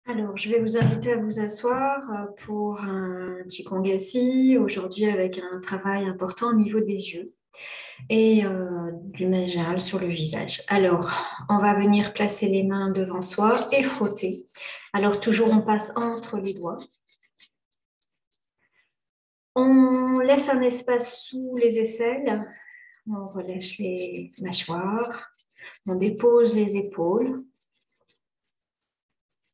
Alors, je vais vous inviter à vous asseoir pour un Qigong assis, aujourd'hui avec un travail important au niveau des yeux et du manière générale sur le visage. Alors, on va venir placer les mains devant soi et frotter. Alors, toujours on passe entre les doigts. On laisse un espace sous les aisselles, on relâche les mâchoires, on dépose les épaules.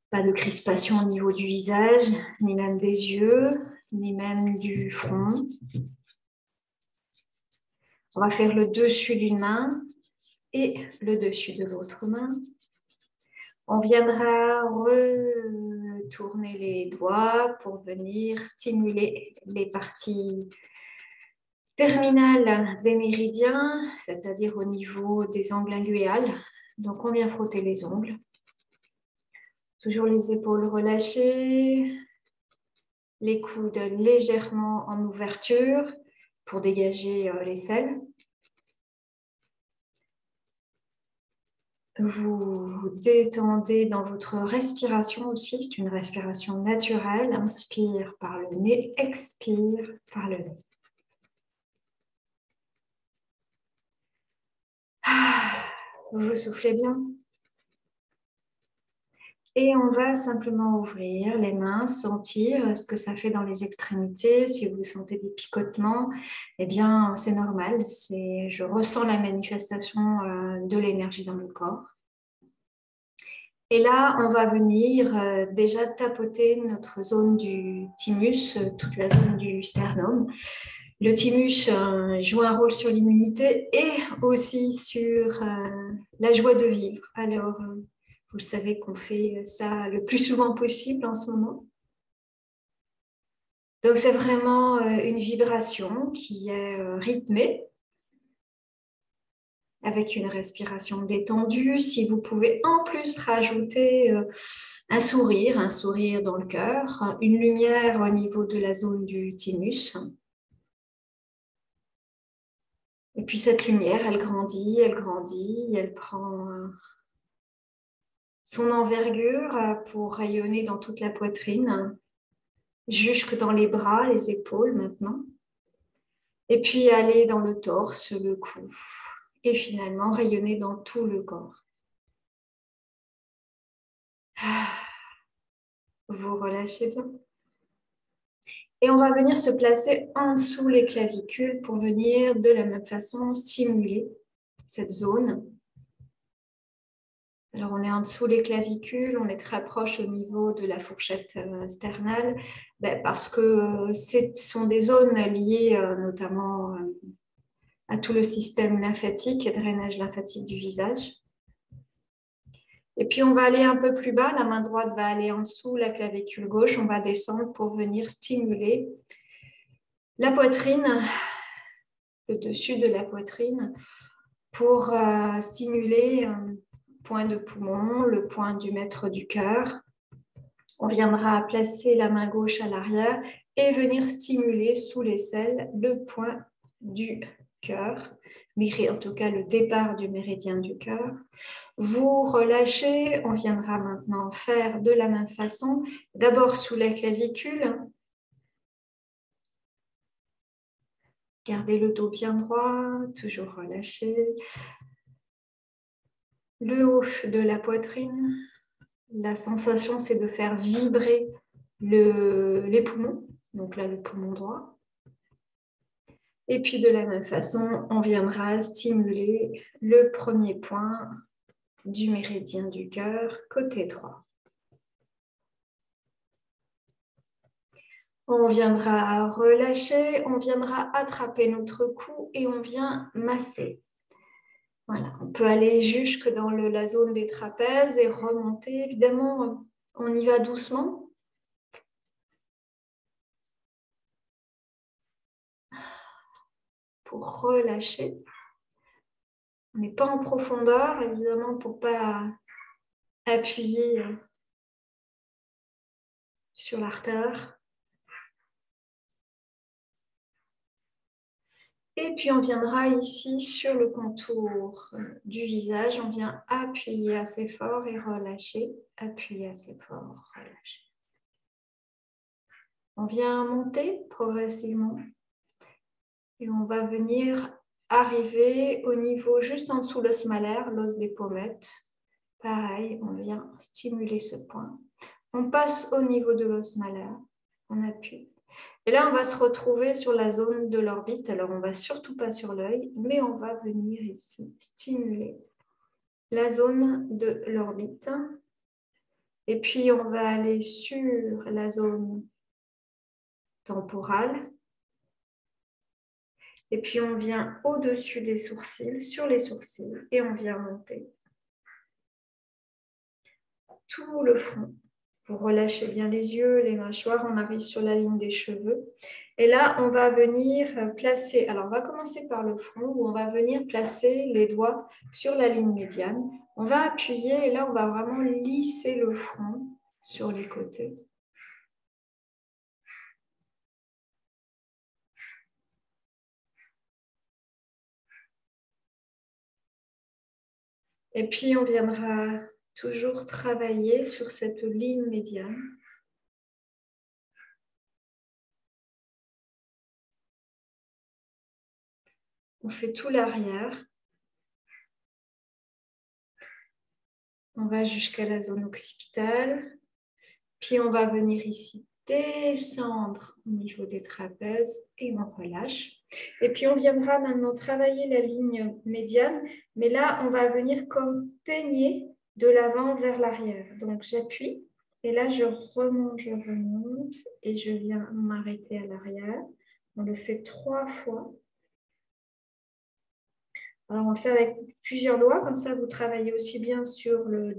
Pas de crispation au niveau du visage, ni même des yeux, ni même du front. On va faire le dessus d'une main et le dessus de l'autre main. On viendra retourner les doigts pour venir stimuler les parties terminales des méridiens, c'est-à-dire au niveau des angles inguéales. Donc, on vient frotter les ongles. Toujours les épaules relâchées, les coudes légèrement en ouverture pour dégager les selles. Vous vous détendez dans votre respiration aussi, c'est une respiration naturelle. Inspire par le nez, expire par le nez. Vous soufflez bien. Et on va simplement ouvrir les mains, sentir ce que ça fait dans les extrémités. Si vous sentez des picotements, eh bien, c'est normal. Je ressens la manifestation de l'énergie dans le corps. Et là, on va venir déjà tapoter notre zone du thymus, toute la zone du sternum. Le thymus joue un rôle sur l'immunité et aussi sur la joie de vivre. Alors, vous savez qu'on fait ça le plus souvent possible en ce moment. Donc, c'est vraiment une vibration qui est rythmée avec une respiration détendue. Si vous pouvez en plus rajouter un sourire dans le cœur, une lumière au niveau de la zone du thymus. Et puis cette lumière, elle grandit, elle prend son envergure pour rayonner dans toute la poitrine, jusque dans les bras, les épaules maintenant. Et puis aller dans le torse, le cou. Et finalement rayonner dans tout le corps. Vous relâchez bien. Et on va venir se placer en dessous les clavicules pour venir de la même façon stimuler cette zone. Alors on est en dessous les clavicules, on est très proche au niveau de la fourchette sternale parce que ce sont des zones liées notamment à tout le système lymphatique et drainage lymphatique du visage. Et puis on va aller un peu plus bas, la main droite va aller en dessous la clavicule gauche, on va descendre pour venir stimuler la poitrine, le dessus de la poitrine, pour stimuler le point de poumon, le point du maître du cœur. On viendra placer la main gauche à l'arrière et venir stimuler sous l'aisselle le point du cœur, en tout cas le départ du méridien du cœur. Vous relâchez, on viendra maintenant faire de la même façon, d'abord sous la clavicule. Gardez le dos bien droit, toujours relâché. Le haut de la poitrine. La sensation, c'est de faire vibrer les poumons. Donc là, le poumon droit. Et puis de la même façon, on viendra stimuler le premier point du méridien du cœur, côté droit. On viendra relâcher, on viendra attraper notre cou et on vient masser. Voilà, on peut aller jusque dans la zone des trapèzes et remonter. Évidemment, on y va doucement. Pour relâcher. On n'est pas en profondeur, évidemment, pour ne pas appuyer sur l'artère. Et puis, on viendra ici sur le contour du visage. On vient appuyer assez fort et relâcher. Appuyer assez fort, relâcher. On vient monter progressivement. Et on va venir arriver au niveau juste en dessous l'os malaire, l'os des pommettes. Pareil, on vient stimuler ce point. On passe au niveau de l'os malaire. On appuie. Et là, on va se retrouver sur la zone de l'orbite. Alors, on ne va surtout pas sur l'œil, mais on va venir ici stimuler la zone de l'orbite. Et puis, on va aller sur la zone temporale. Et puis, on vient au-dessus des sourcils, sur les sourcils, et on vient monter tout le front. Vous relâchez bien les yeux, les mâchoires, on arrive sur la ligne des cheveux. Et là, on va venir placer, alors on va commencer par le front, où on va venir placer les doigts sur la ligne médiane. On va appuyer et là, on va vraiment lisser le front sur les côtés. Et puis, on viendra toujours travailler sur cette ligne médiane. On fait tout l'arrière. On va jusqu'à la zone occipitale. Puis, on va venir ici descendre au niveau des trapèzes et on relâche. Et puis, on viendra maintenant travailler la ligne médiane. Mais là, on va venir comme peigner de l'avant vers l'arrière. Donc, j'appuie. Et là, je remonte et je viens m'arrêter à l'arrière. On le fait 3 fois. Alors, on le fait avec plusieurs doigts, comme ça vous travaillez aussi bien sur le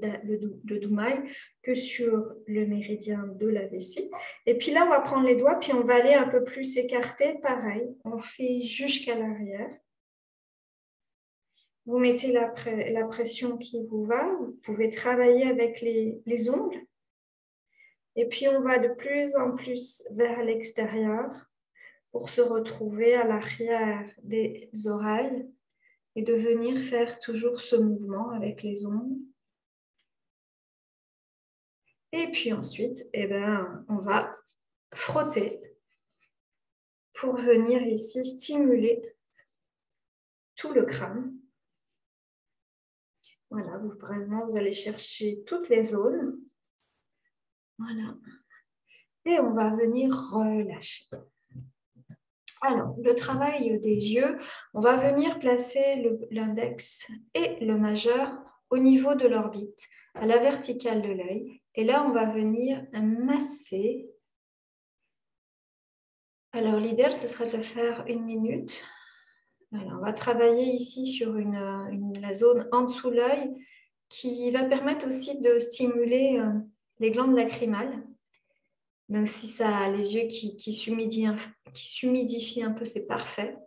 doumaï que sur le méridien de la vessie. Et puis là, on va prendre les doigts, puis on va aller un peu plus s'écarter. Pareil, on fait jusqu'à l'arrière. Vous mettez la pression qui vous va. Vous pouvez travailler avec les ongles. Et puis, on va de plus en plus vers l'extérieur pour se retrouver à l'arrière des oreilles. Et de venir faire toujours ce mouvement avec les ongles. Et puis ensuite, on va frotter pour venir ici stimuler tout le crâne. Voilà, vous allez chercher toutes les zones. Voilà. Et on va venir relâcher. Alors, le travail des yeux, on va venir placer l'index et le majeur au niveau de l'orbite, à la verticale de l'œil. Et là, on va venir masser. Alors, l'idéal, ce serait de le faire 1 minute. Alors, on va travailler ici sur la zone en dessous de l'œil qui va permettre aussi de stimuler les glandes lacrymales. Donc, si ça a les yeux qui s'humidifient un peu, c'est parfait.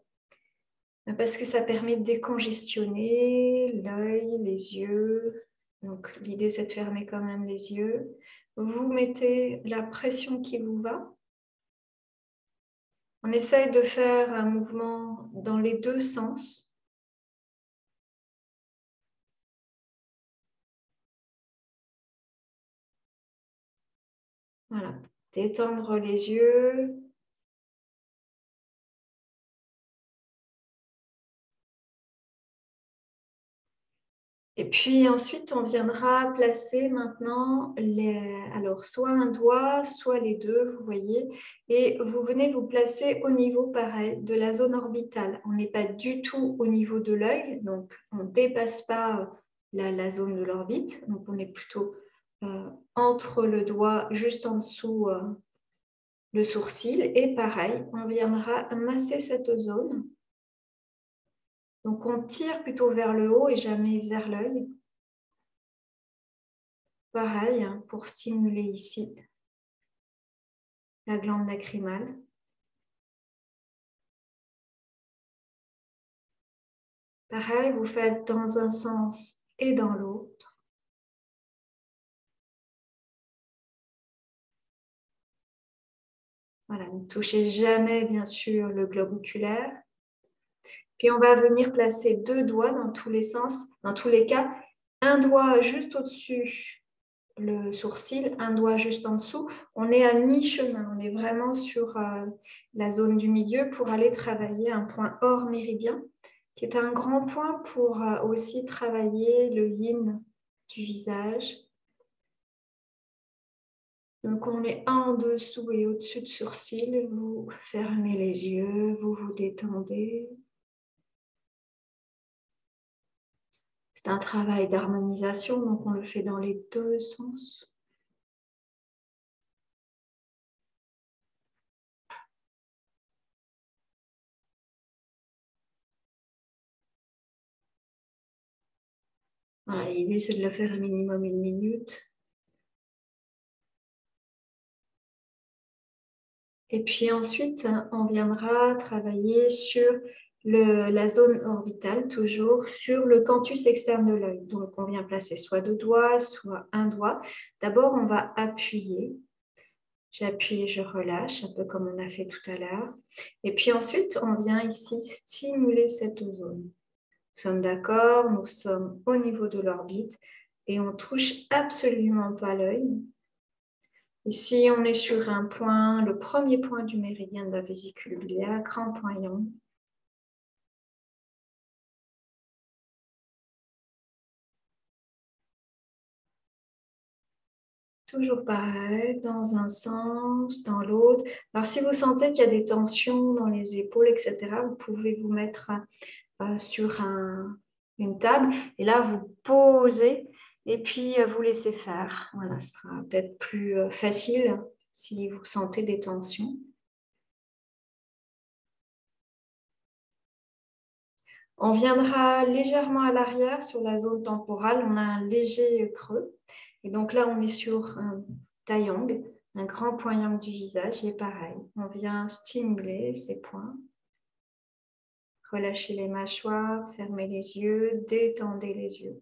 Parce que ça permet de décongestionner l'œil, les yeux. Donc, l'idée, c'est de fermer quand même les yeux. Vous mettez la pression qui vous va. On essaye de faire un mouvement dans les 2 sens. Voilà, détendre les yeux. Et puis ensuite, on viendra placer maintenant alors soit un doigt, soit les deux, vous voyez. Et vous venez vous placer au niveau pareil de la zone orbitale. On n'est pas du tout au niveau de l'œil, donc on ne dépasse pas la zone de l'orbite. Donc on est plutôt entre le doigt, juste en dessous le sourcil. Et pareil, on viendra masser cette zone. Donc, on tire plutôt vers le haut et jamais vers l'œil. Pareil, hein, pour stimuler ici la glande lacrymale. Pareil, vous faites dans un sens et dans l'autre. Voilà, ne touchez jamais, bien sûr, le globe oculaire. Puis on va venir placer 2 doigts dans tous les sens, dans tous les cas. Un doigt juste au-dessus le sourcil, un doigt juste en dessous. On est à mi-chemin, on est vraiment sur la zone du milieu pour aller travailler un point hors méridien, qui est un grand point pour aussi travailler le yin du visage. Donc on est en dessous et au-dessus de sourcil. Vous fermez les yeux, vous vous détendez. C'est un travail d'harmonisation, donc on le fait dans les 2 sens. Voilà, l'idée, c'est de le faire un minimum 1 minute. Et puis ensuite, on viendra travailler sur la zone orbitale, toujours sur le canthus externe de l'œil. Donc, on vient placer soit 2 doigts, soit un doigt. D'abord, on va appuyer. J'appuie, je relâche, un peu comme on a fait tout à l'heure. Et puis ensuite, on vient ici stimuler cette zone. Nous sommes d'accord, nous sommes au niveau de l'orbite et on ne touche absolument pas l'œil. Ici, on est sur un point, le premier point du méridien de la vésicule biliaire, grand point yang. Toujours pareil, dans un sens, dans l'autre. Alors, si vous sentez qu'il y a des tensions dans les épaules, etc., vous pouvez vous mettre sur une table et là, vous posez et puis vous laissez faire. Voilà, ce sera peut-être plus facile si vous sentez des tensions. On viendra légèrement à l'arrière sur la zone temporale. On a un léger creux. Et donc là, on est sur un taiyang, un grand point yang du visage. Et pareil, on vient stimuler ces points. Relâchez les mâchoires, fermez les yeux, détendez les yeux.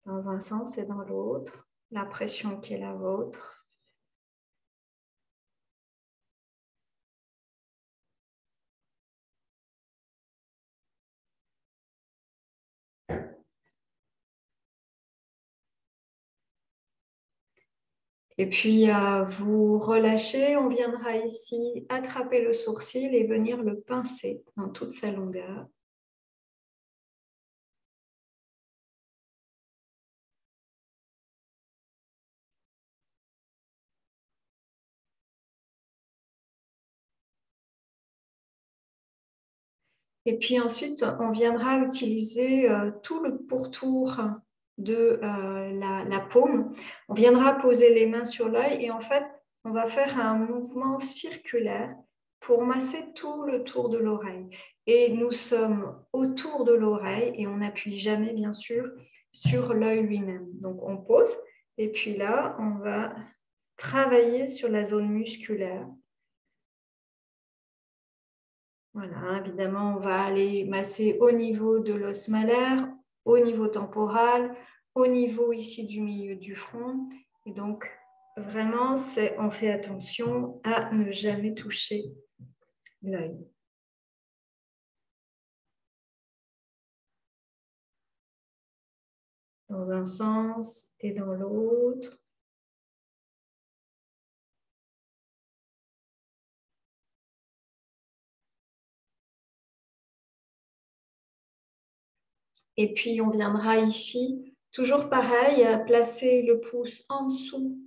Dans un sens et dans l'autre, la pression qui est la vôtre. Et puis, vous relâchez, on viendra ici attraper le sourcil et venir le pincer dans toute sa longueur. Et puis ensuite, on viendra utiliser tout le pourtour de la paume. On viendra poser les mains sur l'œil et en fait, on va faire un mouvement circulaire pour masser tout le tour de l'oreille. Et nous sommes autour de l'oreille et on n'appuie jamais, bien sûr, sur l'œil lui-même. Donc, on pose et puis là, on va travailler sur la zone musculaire. Voilà, évidemment, on va aller masser au niveau de l'os malaire, au niveau temporal, au niveau ici du milieu du front. Et donc, vraiment, on fait attention à ne jamais toucher l'œil. Dans un sens et dans l'autre. Et puis, on viendra ici, toujours pareil, placer le pouce en dessous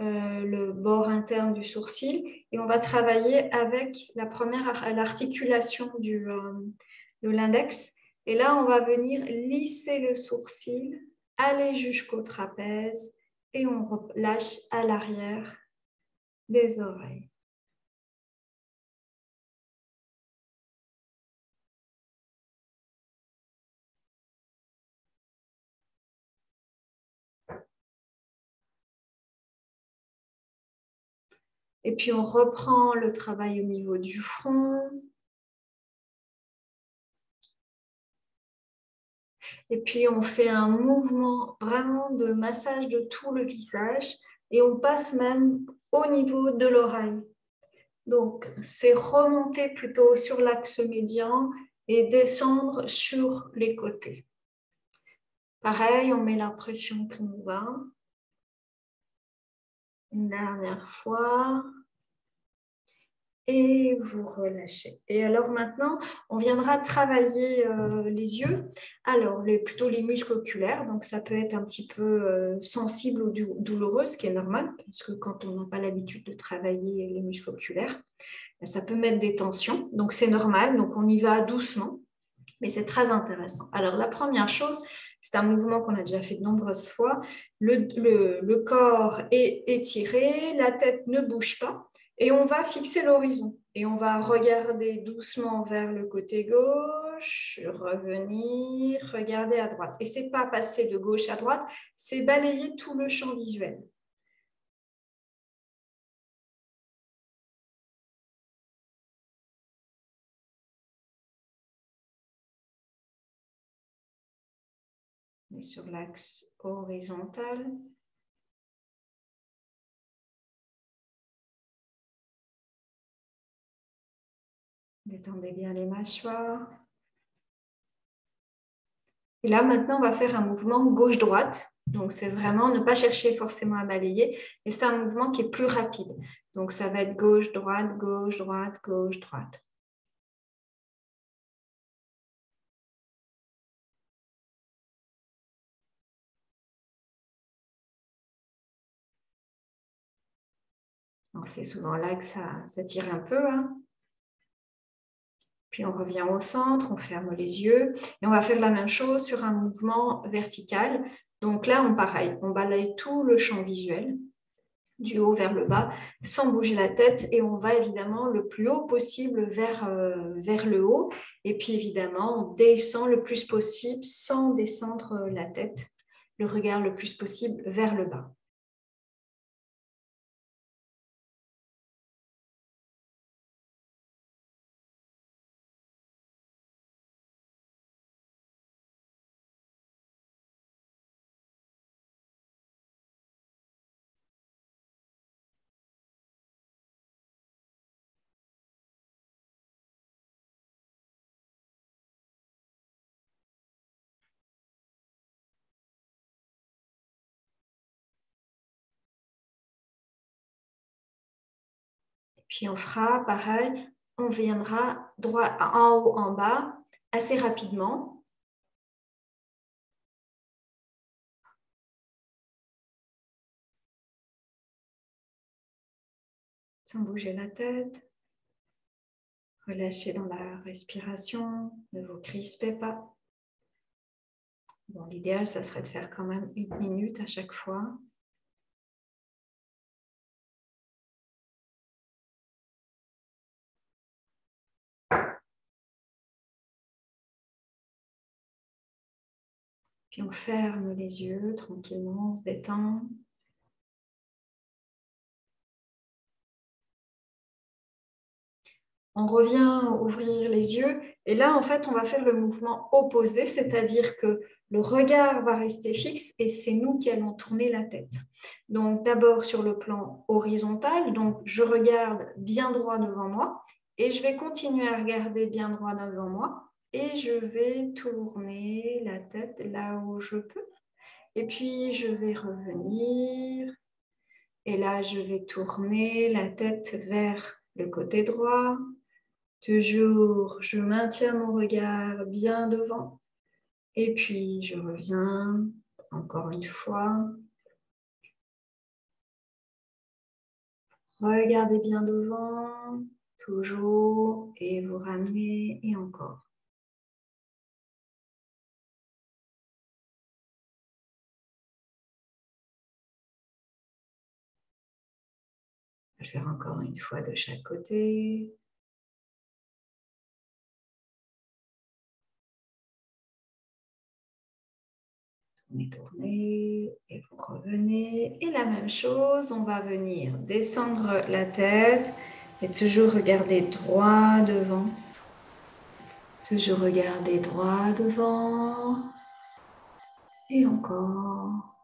le bord interne du sourcil et on va travailler avec l'articulation de l'index. Et là, on va venir lisser le sourcil, aller jusqu'au trapèze et on relâche à l'arrière des oreilles. Et puis, on reprend le travail au niveau du front. Et puis, on fait un mouvement vraiment de massage de tout le visage et on passe même au niveau de l'oreille. Donc, c'est remonter plutôt sur l'axe médian et descendre sur les côtés. Pareil, on met la pression qu'on va. Une dernière fois. Et vous relâchez. Et alors maintenant, on viendra travailler les yeux. Alors, plutôt les muscles oculaires. Donc, ça peut être un petit peu sensible ou douloureux, ce qui est normal, parce que quand on n'a pas l'habitude de travailler les muscles oculaires, ça peut mettre des tensions. Donc, c'est normal. Donc, on y va doucement, mais c'est très intéressant. Alors, la première chose, c'est un mouvement qu'on a déjà fait de nombreuses fois. Le corps est étiré, la tête ne bouge pas. Et on va fixer l'horizon. Et on va regarder doucement vers le côté gauche, revenir, regarder à droite. Et ce n'est pas passer de gauche à droite, c'est balayer tout le champ visuel. On est sur l'axe horizontal. Détendez bien les mâchoires. Et là, maintenant, on va faire un mouvement gauche-droite. Donc, c'est vraiment ne pas chercher forcément à balayer. Et c'est un mouvement qui est plus rapide. Donc, ça va être gauche-droite, gauche-droite, gauche-droite. C'est souvent là que ça tire un peu. Hein. Puis, on revient au centre, on ferme les yeux. Et on va faire la même chose sur un mouvement vertical. Donc là, pareil, on balaye tout le champ visuel. Du haut vers le bas, sans bouger la tête. Et on va évidemment le plus haut possible vers le haut. Et puis évidemment, on descend le plus possible sans descendre la tête. Le regard le plus possible vers le bas. Puis on fera pareil, on viendra droit en haut, en bas, assez rapidement. Sans bouger la tête. Relâchez dans la respiration, ne vous crispez pas. Bon, l'idéal, ça serait de faire quand même 1 minute à chaque fois. Puis on ferme les yeux tranquillement, on se détend. On revient ouvrir les yeux et là, en fait, on va faire le mouvement opposé, c'est-à-dire que le regard va rester fixe et c'est nous qui allons tourner la tête. Donc, d'abord sur le plan horizontal, donc je regarde bien droit devant moi et je vais continuer à regarder bien droit devant moi et je vais tourner la tête là où je peux. Et puis, je vais revenir et là, je vais tourner la tête vers le côté droit. Toujours, je maintiens mon regard bien devant et puis je reviens encore une fois. Regardez bien devant, toujours, et vous ramenez et encore. Je vais faire encore une fois de chaque côté. Tournez et vous revenez. Et la même chose, on va venir descendre la tête et toujours regarder droit devant. Toujours regarder droit devant. Et encore.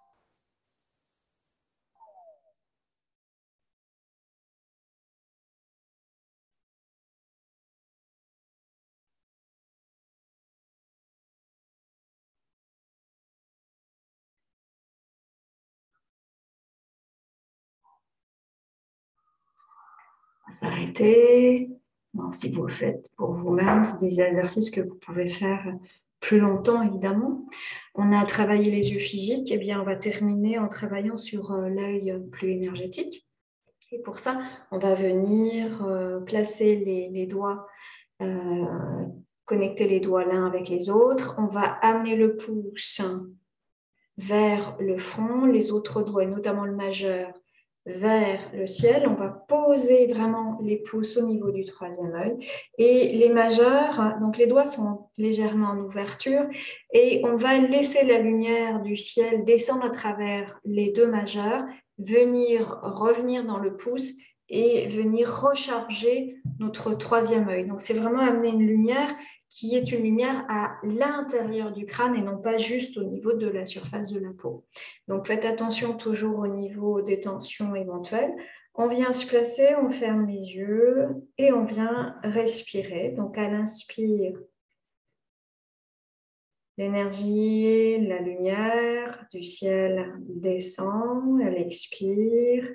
On va s'arrêter. Bon, si vous le faites pour vous-même, c'est des exercices que vous pouvez faire plus longtemps, évidemment. On a travaillé les yeux physiques, et bien on va terminer en travaillant sur l'œil plus énergétique. Et pour ça, on va venir placer les doigts, connecter les doigts l'un avec les autres. On va amener le pouce vers le front, les autres doigts, notamment le majeur, vers le ciel. On va poser vraiment les pouces au niveau du troisième œil. Et les majeurs, donc les doigts sont légèrement en ouverture et on va laisser la lumière du ciel descendre à travers les deux majeurs, revenir dans le pouce et venir recharger notre troisième œil. Donc c'est vraiment amener une lumière qui est une lumière à l'intérieur du crâne et non pas juste au niveau de la surface de la peau. Donc faites attention toujours au niveau des tensions éventuelles. On vient se placer, on ferme les yeux et on vient respirer. Donc à l'inspire, l'énergie, la lumière du ciel descend. À l'expire,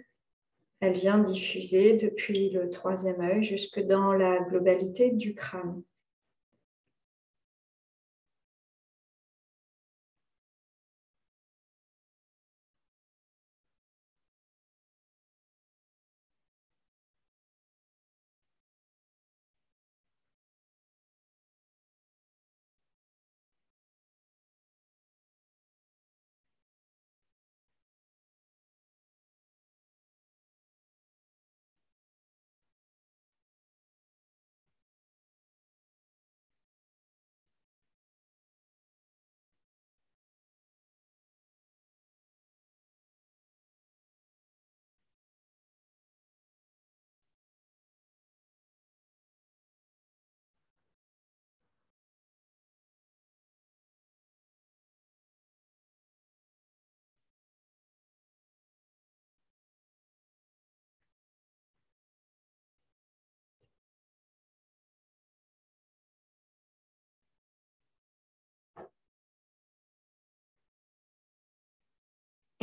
elle vient diffuser depuis le troisième œil jusque dans la globalité du crâne.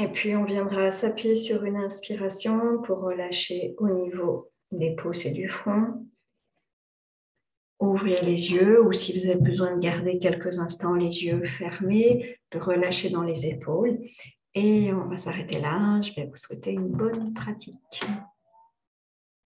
Et puis, on viendra s'appuyer sur une inspiration pour relâcher au niveau des pouces et du front. Ouvrez les yeux ou si vous avez besoin de garder quelques instants les yeux fermés, de relâcher dans les épaules. Et on va s'arrêter là. Je vais vous souhaiter une bonne pratique.